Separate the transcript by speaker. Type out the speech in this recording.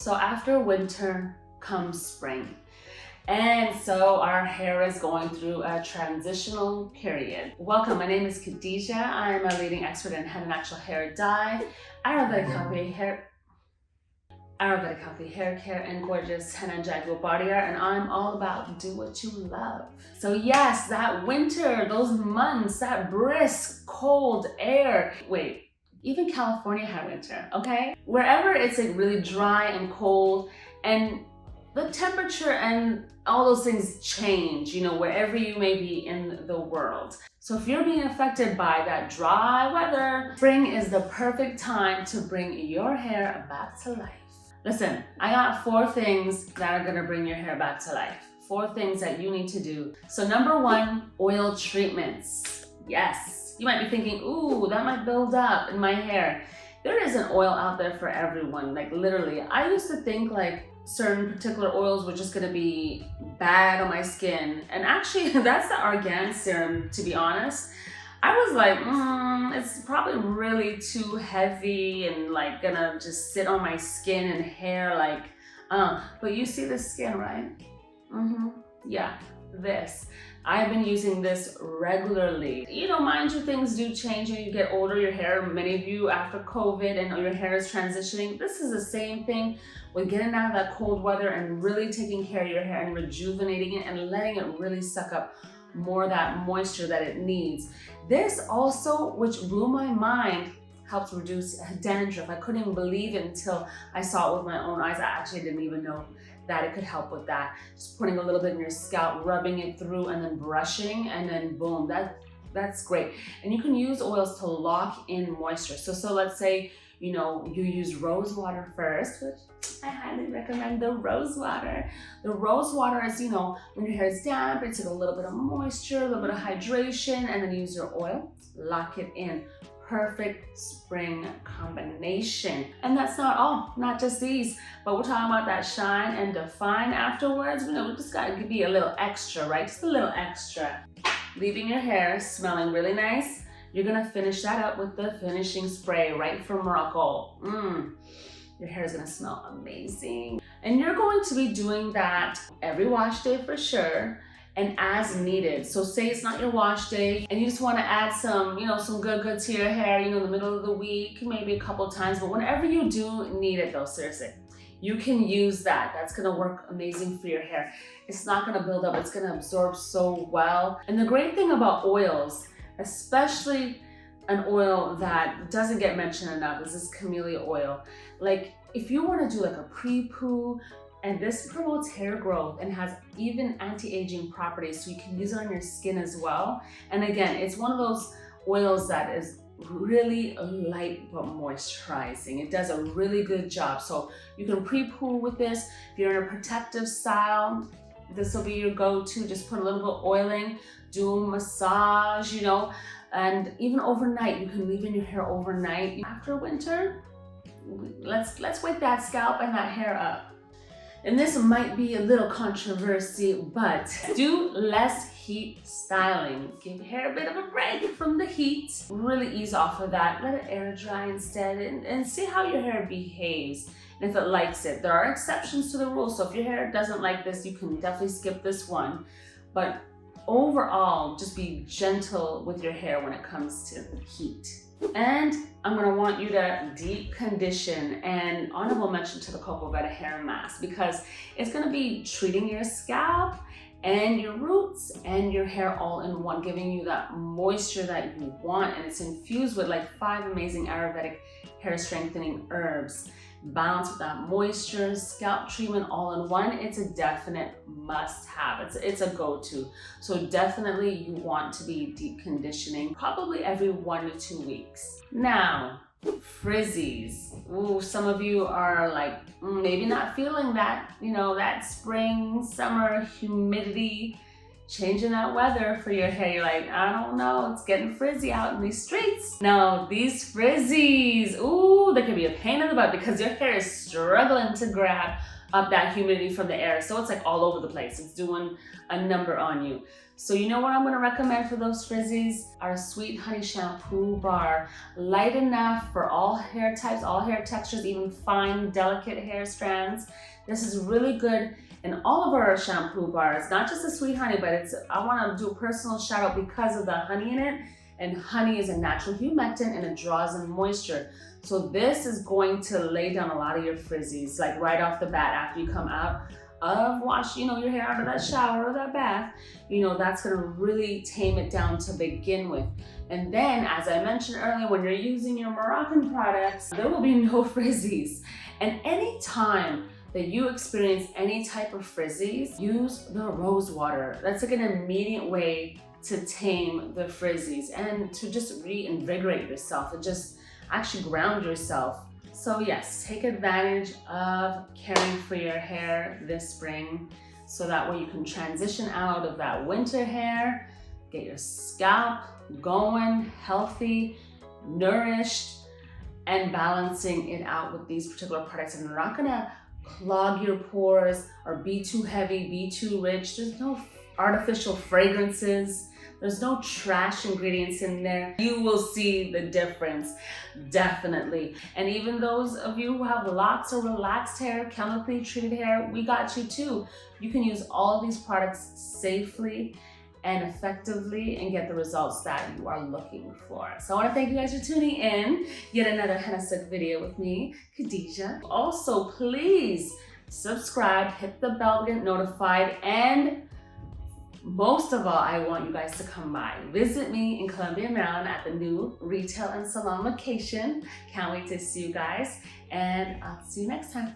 Speaker 1: So after winter comes spring. And so our hair is going through a transitional period. Welcome, my name is Khadija. I'm a leading expert in henna natural hair dye, Ayurvedic healthy hair care, and gorgeous henna and jaguar body art, and I'm all about do what you love. So yes, that winter, those months, that brisk, cold air. Wait, even California had winter, okay? Wherever it's like really dry and cold, and the temperature and all those things change, you know, wherever you may be in the world. So if you're being affected by that dry weather, spring is the perfect time to bring your hair back to life. Listen, I got 4 things that are gonna bring your hair back to life. 4 things that you need to do. So number 1, oil treatments. Yes, you might be thinking, ooh, that might build up in my hair. There is an oil out there for everyone, like literally. I used to think like certain particular oils were just gonna be bad on my skin. And actually, that's the argan serum, to be honest. I was like, it's probably really too heavy and like gonna just sit on my skin and hair like, but you see the skin, right? Yeah, this. I've been using this regularly. You know, mind you, things do change when you get older, your hair, many of you after COVID and your hair is transitioning. This is the same thing with getting out of that cold weather and really taking care of your hair and rejuvenating it and letting it really suck up more of that moisture that it needs. This also, which blew my mind, helps reduce dandruff. I couldn't even believe it until I saw it with my own eyes. I actually didn't even know that it could help with that. Just putting a little bit in your scalp, rubbing it through, and then brushing, and then boom, that's great. And you can use oils to lock in moisture. So let's say, you know, you use rose water first, which I highly recommend the rose water. The rose water is, you know, when your hair is damp, it's a little bit of moisture, a little bit of hydration, and then use your oil, lock it in. Perfect spring combination. And that's not all, not just these, but we're talking about that shine and define afterwards. You know, we just gotta be a little extra, right? Just a little extra. Leaving your hair smelling really nice. You're gonna finish that up with the finishing spray right from Morocco. Your hair is gonna smell amazing. And you're going to be doing that every wash day for sure, and as needed. So say it's not your wash day and you just want to add some, you know, some good to your hair, you know, in the middle of the week, maybe a couple times, but whenever you do need it though, seriously, you can use that. That's gonna work amazing for your hair. It's not gonna build up, it's gonna absorb so well. And the great thing about oils, especially an oil that doesn't get mentioned enough, is this camellia oil. Like if you want to do like a pre-poo, and this promotes hair growth and has even anti-aging properties, so you can use it on your skin as well. And again, it's one of those oils that is really light but moisturizing. It does a really good job. So you can pre-poo with this. If you're in a protective style, this will be your go-to. Just put a little bit of oiling, do a massage, you know, and even overnight, you can leave in your hair overnight. After winter, let's wake that scalp and that hair up. And this might be a little controversy, but do less heat styling. Give your hair a bit of a break from the heat. Really ease off of that. Let it air dry instead and see how your hair behaves and if it likes it. There are exceptions to the rule, so if your hair doesn't like this, you can definitely skip this one. But overall, just be gentle with your hair when it comes to heat. And I'm gonna want you to deep condition, and honorable mention to the Cocoa Butter hair mask, because it's gonna be treating your scalp and your roots and your hair all in one, giving you that moisture that you want. And it's infused with like 5 amazing Ayurvedic hair strengthening herbs. Balance with that moisture, scalp treatment all in one. It's a definite must have. It's a go-to. So definitely you want to be deep conditioning probably every 1 to 2 weeks. Now, frizzies. Ooh, some of you are like maybe not feeling that, you know, that spring, summer humidity, changing that weather for your hair. You're like, I don't know, it's getting frizzy out in these streets. Now, these frizzies, ooh, they can be a pain in the butt because your hair is struggling to grab up that humidity from the air. So it's like all over the place. It's doing a number on you. So you know what I'm gonna recommend for those frizzies? Our Sweet Honey Shampoo Bar. Light enough for all hair types, all hair textures, even fine, delicate hair strands. This is really good in all of our shampoo bars, not just the Sweet Honey, but I wanna do a personal shout out because of the honey in it. And honey is a natural humectant and it draws in moisture. So this is going to lay down a lot of your frizzies, like right off the bat after you come out of your hair out of that shower or that bath. That's gonna really tame it down to begin with. And then, as I mentioned earlier, when you're using your Moroccan products, there will be no frizzies. And anytime that you experience any type of frizzies, use the rose water. That's like an immediate way to tame the frizzies and to just reinvigorate yourself and just actually ground yourself. So yes, take advantage of caring for your hair this spring so that way you can transition out of that winter hair, get your scalp going, healthy, nourished, and balancing it out with these particular products. And they're not gonna clog your pores or be too heavy, be too rich. There's no artificial fragrances. There's no trash ingredients in there. You will see the difference, definitely. And even those of you who have lots of relaxed hair, chemically treated hair, we got you too. You can use all of these products safely and effectively and get the results that you are looking for. So I want to thank you guys for tuning in. Yet another Hennasooq video with me, Khadija. Also, please subscribe, hit the bell to get notified, and most of all, I want you guys to come by. Visit me in Columbia, Maryland at the new retail and salon location. Can't wait to see you guys, and I'll see you next time.